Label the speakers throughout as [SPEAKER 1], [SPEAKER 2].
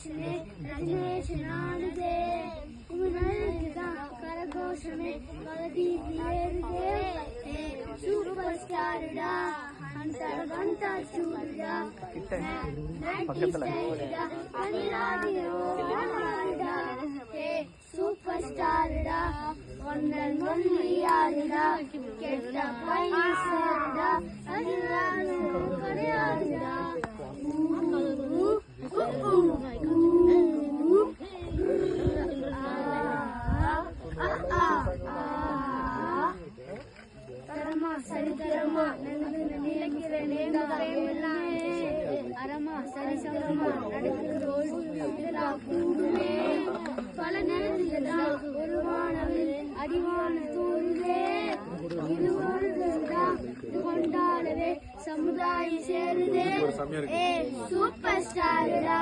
[SPEAKER 1] ரஜினேஷனே ரஜினேஷனானதே உன்னதான் கரகோஷமே கலதீதியேருதே super ஸ்டார்டா Hunter வந்தா சூடா பக்கத்துல அனிராடியோ அனிராடா சூப்பர் ஸ்டார்டா ஒன்னன் ஒன்னியாருடா கெட்ட பையன் சேருடா அனிராடோ கரையாருடா சரிதரமா நினைக்கிறேன் அரமா சரிசமமா நடக்கிறதா கூடுமே பல நேரத்தில்தான் ஒரு வானவில் அடிவான தோன்றுவே கொண்டாடவே சமுதாயம் சேருதே சூப்பர் ஸ்டார்டா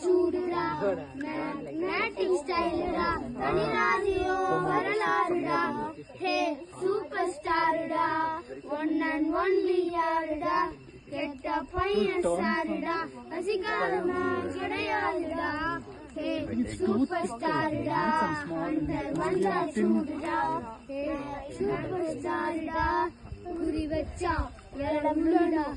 [SPEAKER 1] சூடுடா மேட்டிங் ஸ்டைலுடா தனிராதியோ வரலாறுடா ஹே சூப்பர் ஸ்டார்டா ஒன் அண்ட் ஒன்லி யாருடா கெட்ட பையன் ஸ்டார்டா ரசிகாரமா கிடையாதுடா ஹே சூப்பர் ஸ்டார்டா ஹண்டர் வந்தா சூடுடா ஹே சூப்பர் ஸ்டார்டா குறி வச்சா எல்லாம்